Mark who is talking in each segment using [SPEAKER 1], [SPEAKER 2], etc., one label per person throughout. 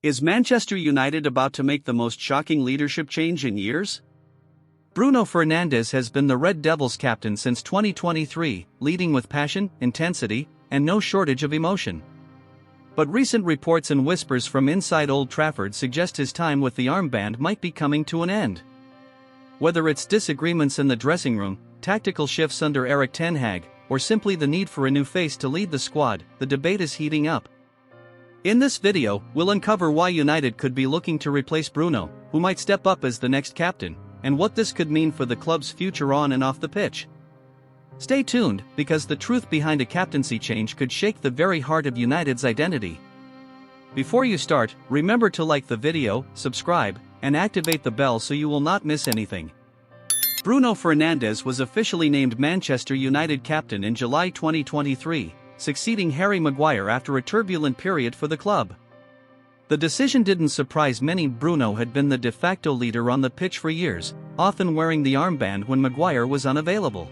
[SPEAKER 1] Is Manchester United about to make the most shocking leadership change in years? Bruno Fernandes has been the Red Devils captain since 2023, leading with passion, intensity, and no shortage of emotion. But recent reports and whispers from inside Old Trafford suggest his time with the armband might be coming to an end. Whether it's disagreements in the dressing room, tactical shifts under Erik ten Hag, or simply the need for a new face to lead the squad, the debate is heating up. In this video, we'll uncover why United could be looking to replace Bruno, who might step up as the next captain, and what this could mean for the club's future on and off the pitch. Stay tuned, because the truth behind a captaincy change could shake the very heart of United's identity. Before you start, remember to like the video, subscribe, and activate the bell so you will not miss anything. Bruno Fernandes was officially named Manchester United captain in July 2023, succeeding Harry Maguire after a turbulent period for the club. The decision didn't surprise many. Bruno had been the de facto leader on the pitch for years, often wearing the armband when Maguire was unavailable.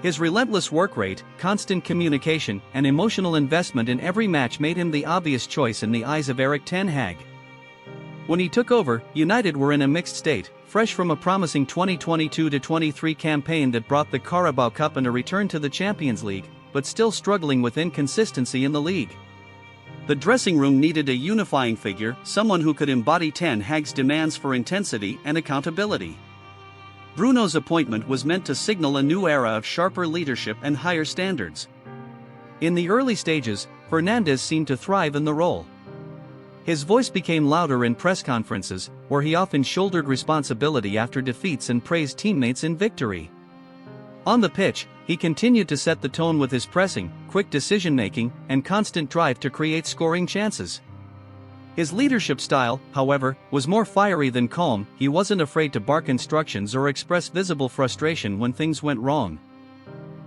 [SPEAKER 1] His relentless work rate, constant communication, and emotional investment in every match made him the obvious choice in the eyes of Erik ten Hag. When he took over, United were in a mixed state, fresh from a promising 2022-23 campaign that brought the Carabao Cup and a return to the Champions League, but still struggling with inconsistency in the league. The dressing room needed a unifying figure, someone who could embody ten Hag's demands for intensity and accountability. Bruno's appointment was meant to signal a new era of sharper leadership and higher standards. In the early stages, Fernandes seemed to thrive in the role. His voice became louder in press conferences, where he often shouldered responsibility after defeats and praised teammates in victory. On the pitch, he continued to set the tone with his pressing, quick decision-making, and constant drive to create scoring chances. His leadership style, however, was more fiery than calm. He wasn't afraid to bark instructions or express visible frustration when things went wrong.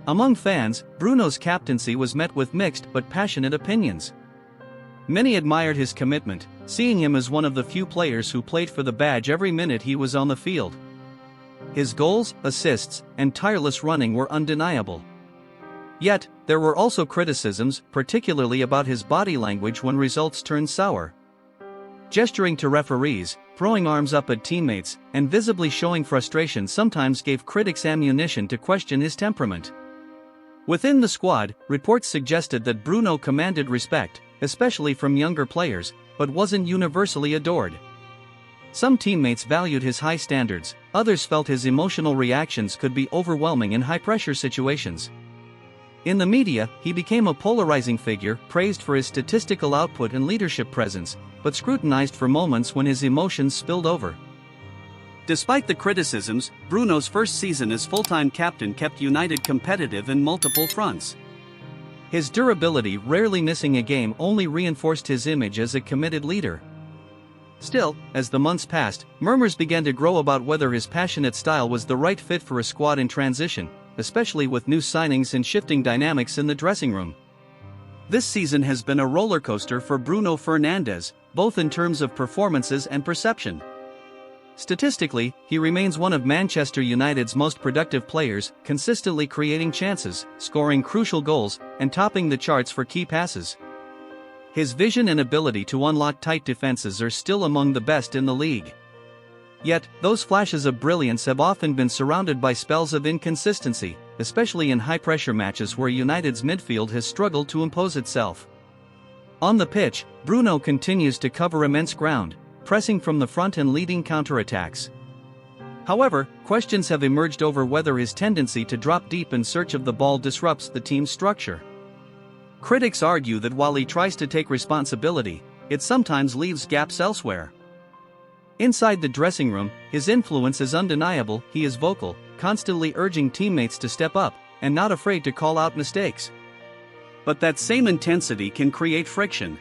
[SPEAKER 1] Among fans, Bruno's captaincy was met with mixed but passionate opinions. Many admired his commitment, seeing him as one of the few players who played for the badge every minute he was on the field. His goals, assists, and tireless running were undeniable. Yet, there were also criticisms, particularly about his body language when results turned sour. Gesturing to referees, throwing arms up at teammates, and visibly showing frustration sometimes gave critics ammunition to question his temperament. Within the squad, reports suggested that Bruno commanded respect, especially from younger players, but wasn't universally adored. Some teammates valued his high standards, others felt his emotional reactions could be overwhelming in high-pressure situations. In the media, he became a polarizing figure, praised for his statistical output and leadership presence, but scrutinized for moments when his emotions spilled over. Despite the criticisms, Bruno's first season as full-time captain kept United competitive in multiple fronts. His durability, rarely missing a game, only reinforced his image as a committed leader. Still, as the months passed, murmurs began to grow about whether his passionate style was the right fit for a squad in transition, especially with new signings and shifting dynamics in the dressing room. This season has been a roller coaster for Bruno Fernandes, both in terms of performances and perception. Statistically, he remains one of Manchester United's most productive players, consistently creating chances, scoring crucial goals, and topping the charts for key passes. His vision and ability to unlock tight defenses are still among the best in the league. Yet, those flashes of brilliance have often been surrounded by spells of inconsistency, especially in high-pressure matches where United's midfield has struggled to impose itself. On the pitch, Bruno continues to cover immense ground, pressing from the front and leading counterattacks. However, questions have emerged over whether his tendency to drop deep in search of the ball disrupts the team's structure. Critics argue that while he tries to take responsibility, it sometimes leaves gaps elsewhere. Inside the dressing room, his influence is undeniable. He is vocal, constantly urging teammates to step up, and not afraid to call out mistakes. But that same intensity can create friction.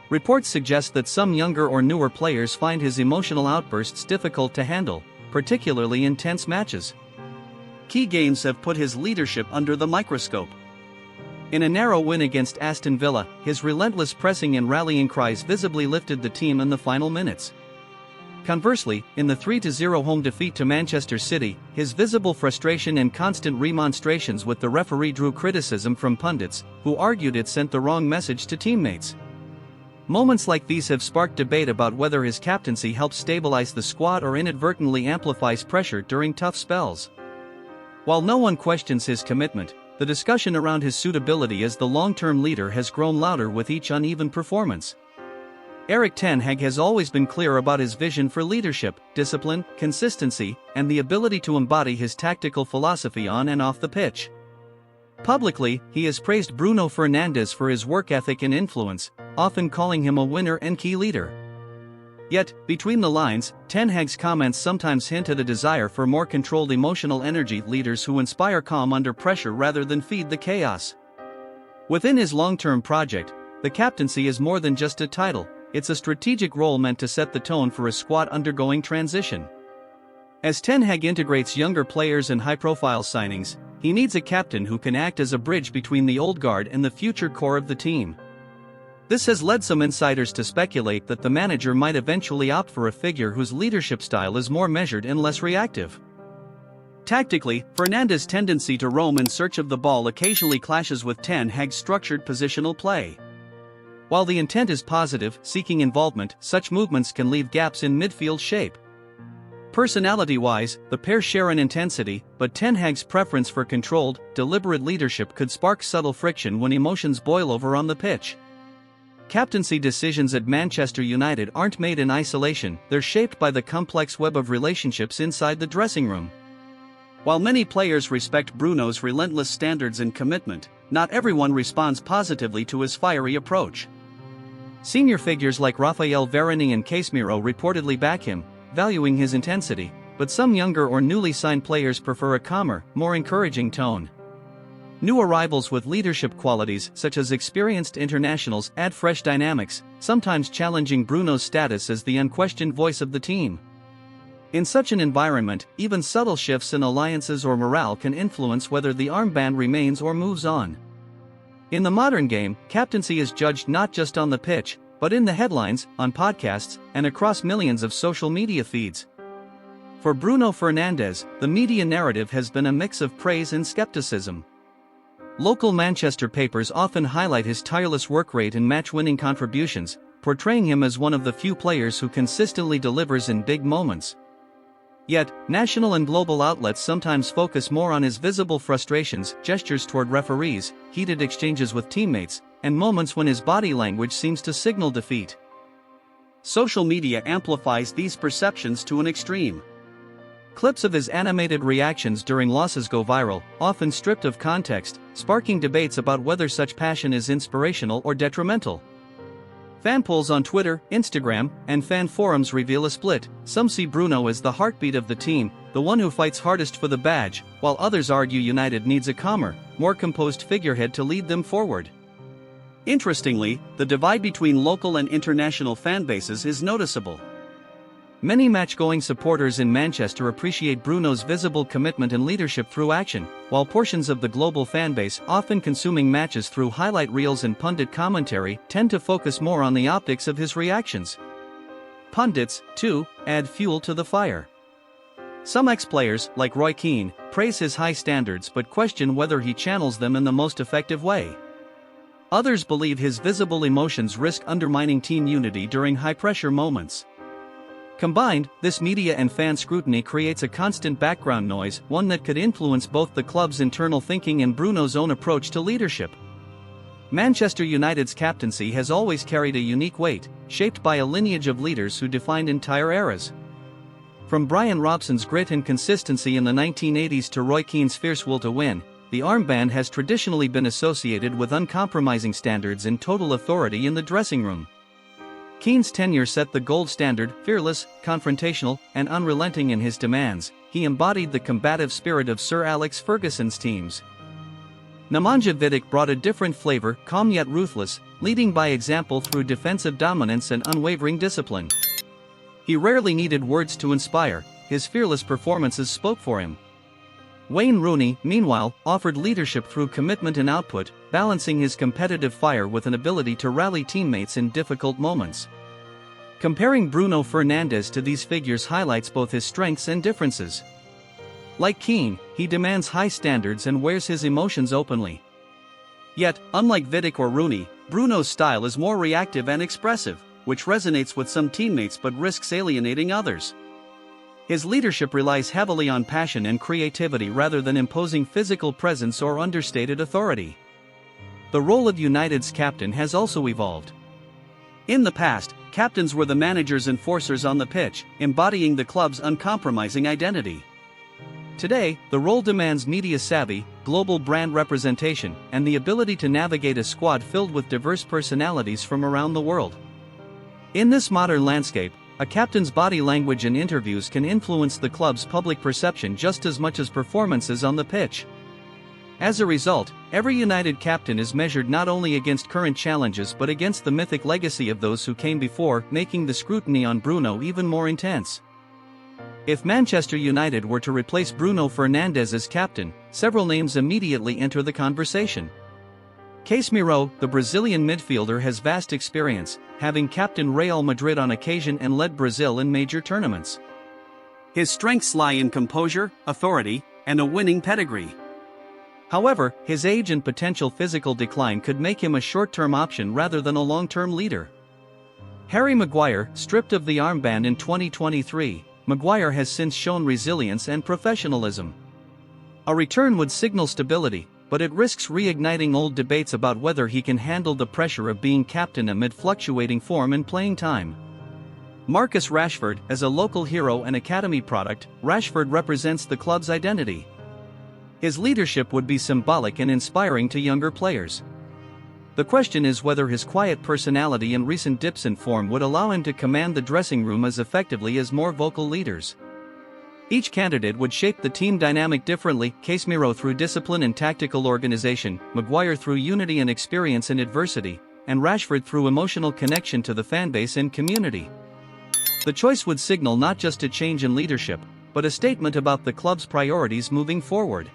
[SPEAKER 1] Reports suggest that some younger or newer players find his emotional outbursts difficult to handle, particularly in tense matches. Key games have put his leadership under the microscope. In a narrow win against Aston Villa, his relentless pressing and rallying cries visibly lifted the team in the final minutes. Conversely, in the 3-0 home defeat to Manchester City, his visible frustration and constant remonstrations with the referee drew criticism from pundits, who argued it sent the wrong message to teammates. Moments like these have sparked debate about whether his captaincy helps stabilize the squad or inadvertently amplifies pressure during tough spells. While no one questions his commitment, the discussion around his suitability as the long-term leader has grown louder with each uneven performance. Erik ten Hag has always been clear about his vision for leadership, discipline, consistency, and the ability to embody his tactical philosophy on and off the pitch. Publicly, he has praised Bruno Fernandes for his work ethic and influence, often calling him a winner and key leader. Yet, between the lines, Ten Hag's comments sometimes hint at a desire for more controlled emotional energy leaders who inspire calm under pressure rather than feed the chaos. Within his long-term project, the captaincy is more than just a title, it's a strategic role meant to set the tone for a squad undergoing transition. As Ten Hag integrates younger players and high-profile signings, he needs a captain who can act as a bridge between the old guard and the future core of the team. This has led some insiders to speculate that the manager might eventually opt for a figure whose leadership style is more measured and less reactive. Tactically, Fernandes' tendency to roam in search of the ball occasionally clashes with Ten Hag's structured positional play. While the intent is positive, seeking involvement, such movements can leave gaps in midfield shape. Personality-wise, the pair share an intensity, but Ten Hag's preference for controlled, deliberate leadership could spark subtle friction when emotions boil over on the pitch. Captaincy decisions at Manchester United aren't made in isolation, they're shaped by the complex web of relationships inside the dressing room. While many players respect Bruno's relentless standards and commitment, not everyone responds positively to his fiery approach. Senior figures like Raphael Varane and Casemiro reportedly back him, valuing his intensity, but some younger or newly signed players prefer a calmer, more encouraging tone. New arrivals with leadership qualities such as experienced internationals add fresh dynamics, sometimes challenging Bruno's status as the unquestioned voice of the team. In such an environment, even subtle shifts in alliances or morale can influence whether the armband remains or moves on. In the modern game, captaincy is judged not just on the pitch, but in the headlines, on podcasts, and across millions of social media feeds. For Bruno Fernandes, the media narrative has been a mix of praise and skepticism. Local Manchester papers often highlight his tireless work rate and match-winning contributions, portraying him as one of the few players who consistently delivers in big moments. Yet, national and global outlets sometimes focus more on his visible frustrations, gestures toward referees, heated exchanges with teammates, and moments when his body language seems to signal defeat. Social media amplifies these perceptions to an extreme. Clips of his animated reactions during losses go viral, often stripped of context, sparking debates about whether such passion is inspirational or detrimental. Fan polls on Twitter, Instagram, and fan forums reveal a split. Some see Bruno as the heartbeat of the team, the one who fights hardest for the badge, while others argue United needs a calmer, more composed figurehead to lead them forward. Interestingly, the divide between local and international fan bases is noticeable. Many match-going supporters in Manchester appreciate Bruno's visible commitment and leadership through action, while portions of the global fanbase, often consuming matches through highlight reels and pundit commentary, tend to focus more on the optics of his reactions. Pundits, too, add fuel to the fire. Some ex-players, like Roy Keane, praise his high standards but question whether he channels them in the most effective way. Others believe his visible emotions risk undermining team unity during high-pressure moments. Combined, this media and fan scrutiny creates a constant background noise, one that could influence both the club's internal thinking and Bruno's own approach to leadership. Manchester United's captaincy has always carried a unique weight, shaped by a lineage of leaders who defined entire eras. From Brian Robson's grit and consistency in the 1980s to Roy Keane's fierce will to win, the armband has traditionally been associated with uncompromising standards and total authority in the dressing room. Keane's tenure set the gold standard, fearless, confrontational, and unrelenting in his demands. He embodied the combative spirit of Sir Alex Ferguson's teams. Nemanja Vidic brought a different flavor, calm yet ruthless, leading by example through defensive dominance and unwavering discipline. He rarely needed words to inspire, his fearless performances spoke for him. Wayne Rooney, meanwhile, offered leadership through commitment and output, balancing his competitive fire with an ability to rally teammates in difficult moments. Comparing Bruno Fernandes to these figures highlights both his strengths and differences. Like Keane, he demands high standards and wears his emotions openly. Yet, unlike Vidic or Rooney, Bruno's style is more reactive and expressive, which resonates with some teammates but risks alienating others. His leadership relies heavily on passion and creativity rather than imposing physical presence or understated authority. The role of United's captain has also evolved. In the past, captains were the manager's enforcers on the pitch, embodying the club's uncompromising identity. Today, the role demands media savvy, global brand representation, and the ability to navigate a squad filled with diverse personalities from around the world. In this modern landscape, a captain's body language and interviews can influence the club's public perception just as much as performances on the pitch. As a result, every United captain is measured not only against current challenges but against the mythic legacy of those who came before, making the scrutiny on Bruno even more intense. If Manchester United were to replace Bruno Fernandes as captain, several names immediately enter the conversation. Casemiro, the Brazilian midfielder, has vast experience, having captained Real Madrid on occasion and led Brazil in major tournaments. His strengths lie in composure, authority, and a winning pedigree. However, his age and potential physical decline could make him a short-term option rather than a long-term leader. Harry Maguire, stripped of the armband in 2023, Maguire has since shown resilience and professionalism. A return would signal stability, but it risks reigniting old debates about whether he can handle the pressure of being captain amid fluctuating form and playing time. Marcus Rashford, as a local hero and academy product, Rashford represents the club's identity. His leadership would be symbolic and inspiring to younger players. The question is whether his quiet personality and recent dips in form would allow him to command the dressing room as effectively as more vocal leaders. Each candidate would shape the team dynamic differently, Casemiro through discipline and tactical organization, Maguire through unity and experience in adversity, and Rashford through emotional connection to the fanbase and community. The choice would signal not just a change in leadership, but a statement about the club's priorities moving forward.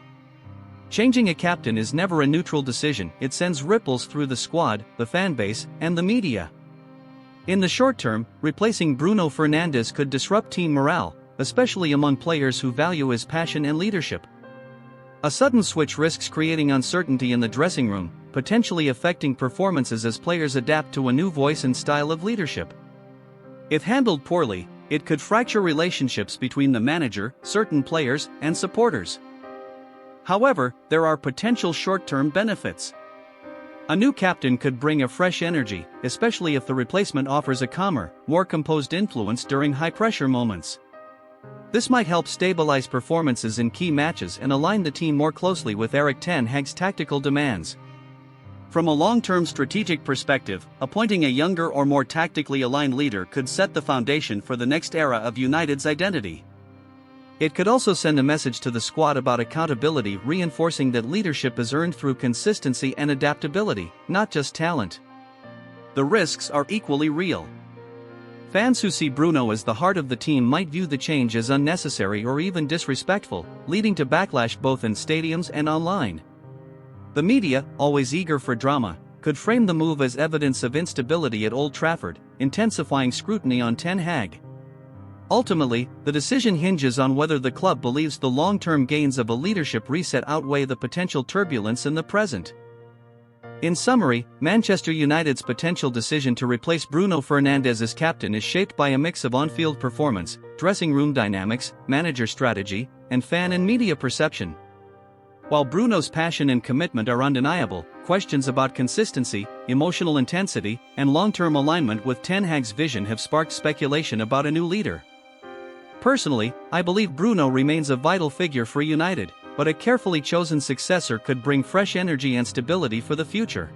[SPEAKER 1] Changing a captain is never a neutral decision, it sends ripples through the squad, the fanbase, and the media. In the short term, replacing Bruno Fernandes could disrupt team morale, especially among players who value his passion and leadership. A sudden switch risks creating uncertainty in the dressing room, potentially affecting performances as players adapt to a new voice and style of leadership. If handled poorly, it could fracture relationships between the manager, certain players, and supporters. However, there are potential short-term benefits. A new captain could bring a fresh energy, especially if the replacement offers a calmer, more composed influence during high-pressure moments. This might help stabilize performances in key matches and align the team more closely with Erik ten Hag's tactical demands. From a long-term strategic perspective, appointing a younger or more tactically aligned leader could set the foundation for the next era of United's identity. It could also send a message to the squad about accountability, reinforcing that leadership is earned through consistency and adaptability, not just talent. The risks are equally real. Fans who see Bruno as the heart of the team might view the change as unnecessary or even disrespectful, leading to backlash both in stadiums and online. The media, always eager for drama, could frame the move as evidence of instability at Old Trafford, intensifying scrutiny on ten Hag. Ultimately, the decision hinges on whether the club believes the long-term gains of a leadership reset outweigh the potential turbulence in the present. In summary, Manchester United's potential decision to replace Bruno Fernandes as captain is shaped by a mix of on-field performance, dressing room dynamics, manager strategy, and fan and media perception. While Bruno's passion and commitment are undeniable, questions about consistency, emotional intensity, and long-term alignment with ten Hag's vision have sparked speculation about a new leader. Personally, I believe Bruno remains a vital figure for United, but a carefully chosen successor could bring fresh energy and stability for the future.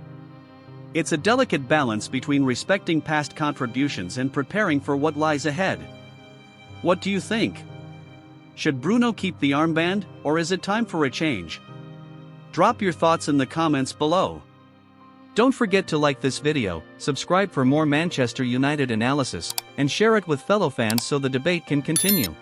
[SPEAKER 1] It's a delicate balance between respecting past contributions and preparing for what lies ahead. What do you think? Should Bruno keep the armband, or is it time for a change? Drop your thoughts in the comments below. Don't forget to like this video, subscribe for more Manchester United analysis, and share it with fellow fans so the debate can continue.